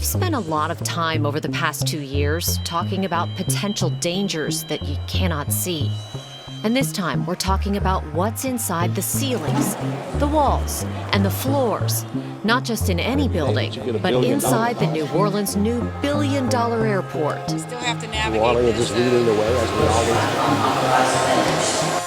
We've spent a lot of time over the past 2 years talking about potential dangers that you cannot see. And this time, we're talking about what's inside the ceilings, the walls, and the floors. Not just in any building, but inside the New Orleans' new billion-dollar airport. Still have to navigate Water is this. just leading the way as we always do.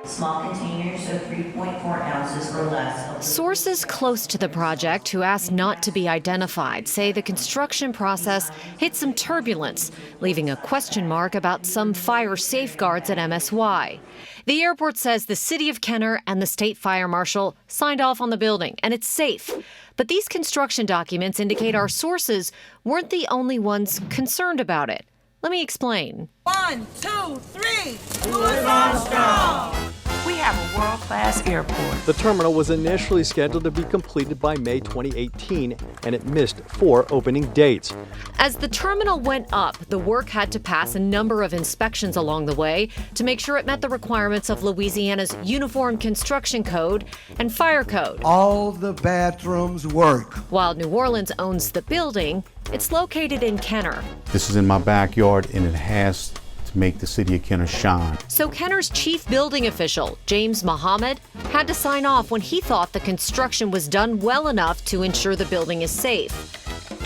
Small containers of 3.4 ounces or less. Sources close to the project who asked not to be identified say the construction process hit some turbulence, leaving a question mark about some fire safeguards at MSY. The airport says the city of Kenner and the state fire marshal signed off on the building, and it's safe. But these construction documents indicate our sources weren't the only ones concerned about it. Let me explain. 1, 2, 3. Louis Armstrong. We have a world-class airport. The terminal was initially scheduled to be completed by May 2018, and it missed 4 opening dates. As the terminal went up, the work had to pass a number of inspections along the way to make sure it met the requirements of Louisiana's Uniform Construction Code and Fire Code. All the bathrooms work. While New Orleans owns the building, it's located in Kenner. This is in my backyard, and it has to make the city of Kenner shine. So Kenner's chief building official, James Muhammad, had to sign off when he thought the construction was done well enough to ensure the building is safe.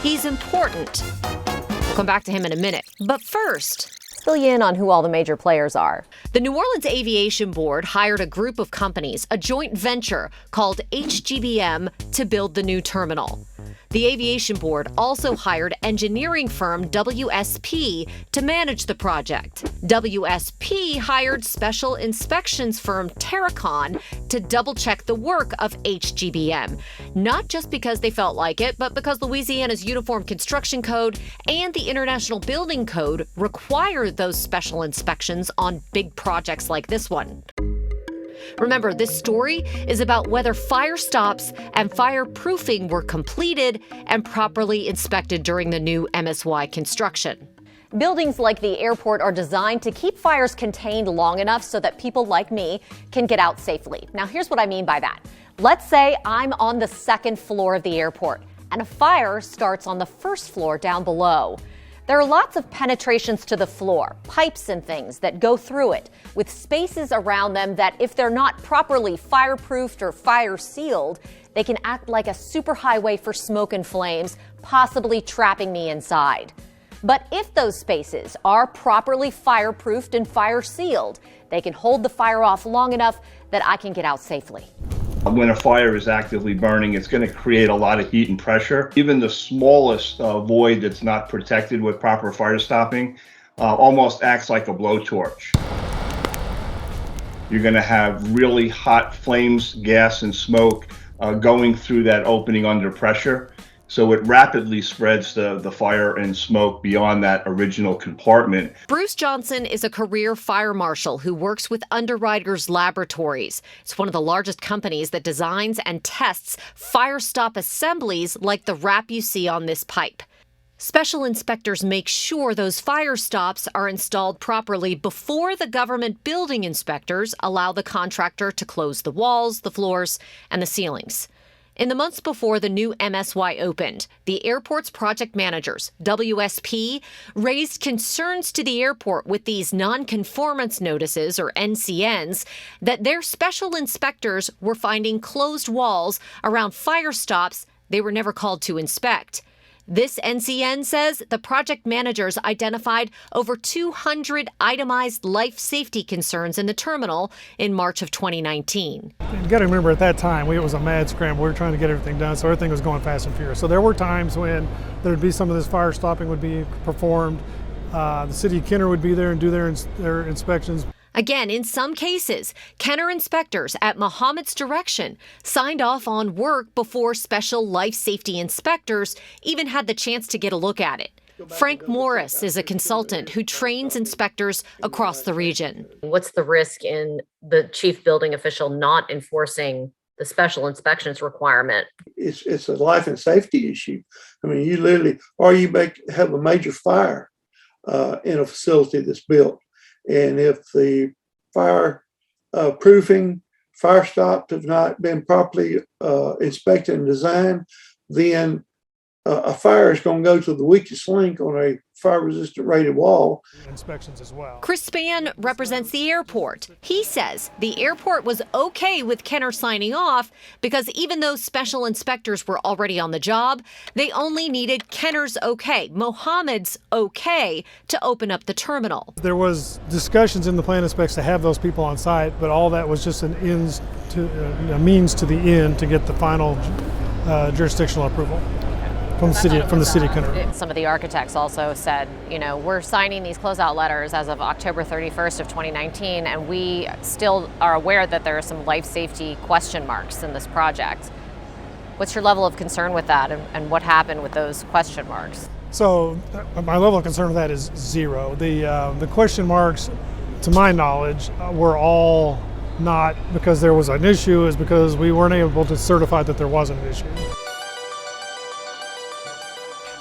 He's important. We'll come back to him in a minute. But first, fill you in on who all the major players are. The New Orleans Aviation Board hired a group of companies, a joint venture called HGBM, to build the new terminal. The Aviation Board also hired engineering firm WSP to manage the project. WSP hired special inspections firm Terracon to double-check the work of HGBM, not just because they felt like it, but because Louisiana's Uniform Construction Code and the International Building Code require those special inspections on big projects like this one. Remember, this story is about whether fire stops and fireproofing were completed and properly inspected during the new MSY construction. Buildings like the airport are designed to keep fires contained long enough so that people like me can get out safely. Now, here's what I mean by that. Let's say I'm on the 2nd floor of the airport and a fire starts on the 1st floor down below. There are lots of penetrations to the floor, pipes and things that go through it, with spaces around them that, if they're not properly fireproofed or fire sealed, they can act like a superhighway for smoke and flames, possibly trapping me inside. But if those spaces are properly fireproofed and fire sealed, they can hold the fire off long enough that I can get out safely. When a fire is actively burning, it's going to create a lot of heat and pressure. Even the smallest void that's not protected with proper fire stopping almost acts like a blowtorch. You're going to have really hot flames, gas, and smoke going through that opening under pressure. So it rapidly spreads the fire and smoke beyond that original compartment. Bruce Johnson is a career fire marshal who works with Underwriters Laboratories. It's one of the largest companies that designs and tests fire stop assemblies like the wrap you see on this pipe. Special inspectors make sure those fire stops are installed properly before the government building inspectors allow the contractor to close the walls, the floors, and the ceilings. In the months before the new MSY opened, the airport's project managers, WSP, raised concerns to the airport with these non-conformance notices, or NCNs, that their special inspectors were finding closed walls around fire stops they were never called to inspect. This NCN says the project managers identified over 200 itemized life safety concerns in the terminal in March of 2019. You got to remember, at that time, it was a mad scramble. We were trying to get everything done, so everything was going fast and furious. So there were times when there would be some of this fire stopping would be performed. The city of Kenner would be there and do their inspections. Again, in some cases, Kenner inspectors at Muhammad's direction signed off on work before special life safety inspectors even had the chance to get a look at it. Frank Morris is a consultant who trains inspectors across the region. What's the risk in the chief building official not enforcing the special inspections requirement? It's a life and safety issue. I mean, you literally, or you have a major fire in a facility that's built. And if the fire proofing, fire stops have not been properly inspected and designed, then a fire is going to go to the weakest link on a fire-resistant rated wall. Inspections as well. Chris Spann represents the airport. He says the airport was okay with Kenner signing off because even though special inspectors were already on the job, they only needed Kenner's okay, Mohammed's okay, to open up the terminal. There was discussions in the plan specs to have those people on site, but all that was just a means to the end to get the final jurisdictional approval from the city of Kenner. Some of the architects also said, we're signing these closeout letters as of October 31st of 2019, and we still are aware that there are some life safety question marks in this project. What's your level of concern with that, and what happened with those question marks? So my level of concern with that is zero. The question marks, to my knowledge, were all not because there was an issue, is because we weren't able to certify that there wasn't an issue.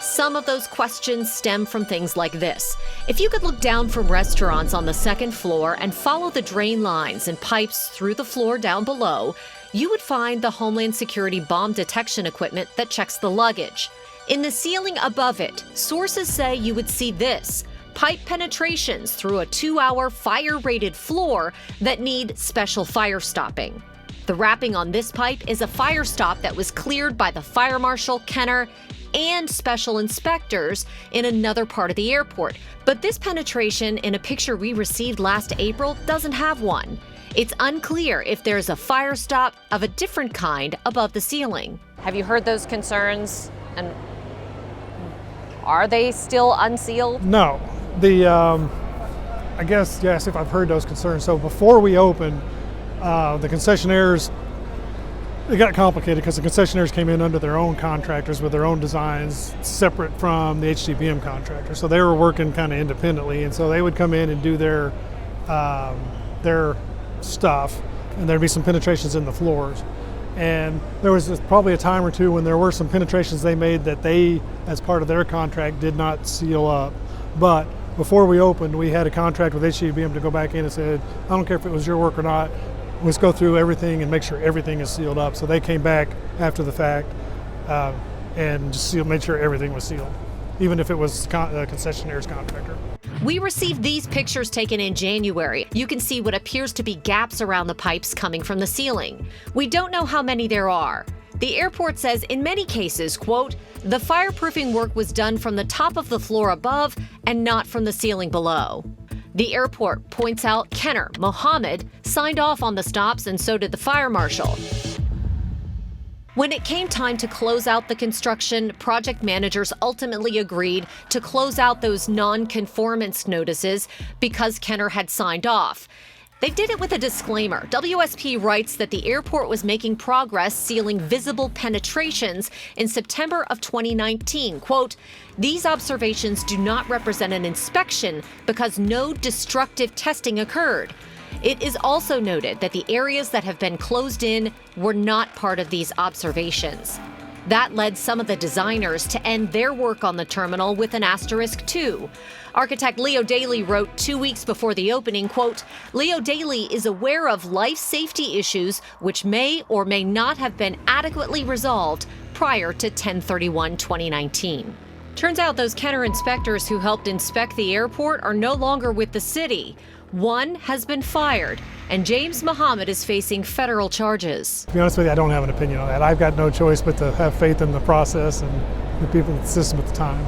Some of those questions stem from things like this. If you could look down from restaurants on the second floor and follow the drain lines and pipes through the floor down below, you would find the Homeland Security bomb detection equipment that checks the luggage. In the ceiling above it, sources say you would see this: pipe penetrations through a 2-hour fire-rated floor that need special fire stopping. The wrapping on this pipe is a fire stop that was cleared by the fire marshal, Kenner, and special inspectors in another part of the airport. But this penetration in a picture we received last April doesn't have one. It's unclear if there's a fire stop of a different kind above the ceiling. Have you heard those concerns, and are they still unsealed? No. I guess, yes, if I've heard those concerns. So before we opened, the concessionaires, it got complicated because the concessionaires came in under their own contractors with their own designs separate from the HCBM contractor. So they were working kind of independently, and so they would come in and do their stuff, and there'd be some penetrations in the floors. And there was probably a time or two when there were some penetrations they made that they, as part of their contract, did not seal up. But before we opened, we had a contract with HCBM to go back in and said, I don't care if it was your work or not, let's go through everything and make sure everything is sealed up. So they came back after the fact and just made sure everything was sealed, even if it was a concessionaire's contractor. We received these pictures taken in January. You can see what appears to be gaps around the pipes coming from the ceiling. We don't know how many there are. The airport says in many cases, quote, the fireproofing work was done from the top of the floor above and not from the ceiling below. The airport points out Kenner, Mohammed, signed off on the stops, and so did the fire marshal. When it came time to close out the construction, project managers ultimately agreed to close out those non-conformance notices because Kenner had signed off. They did it with a disclaimer. WSP writes that the airport was making progress sealing visible penetrations in September of 2019. Quote, these observations do not represent an inspection because no destructive testing occurred. It is also noted that the areas that have been closed in were not part of these observations. That led some of the designers to end their work on the terminal with an asterisk too. Architect Leo Daly wrote 2 weeks before the opening, quote, Leo Daly is aware of life safety issues which may or may not have been adequately resolved prior to 10/31/2019. Turns out those Kenner inspectors who helped inspect the airport are no longer with the city. One has been fired, and James Mohammed is facing federal charges. To be honest with you, I don't have an opinion on that. I've got no choice but to have faith in the process and the people in the system at the time.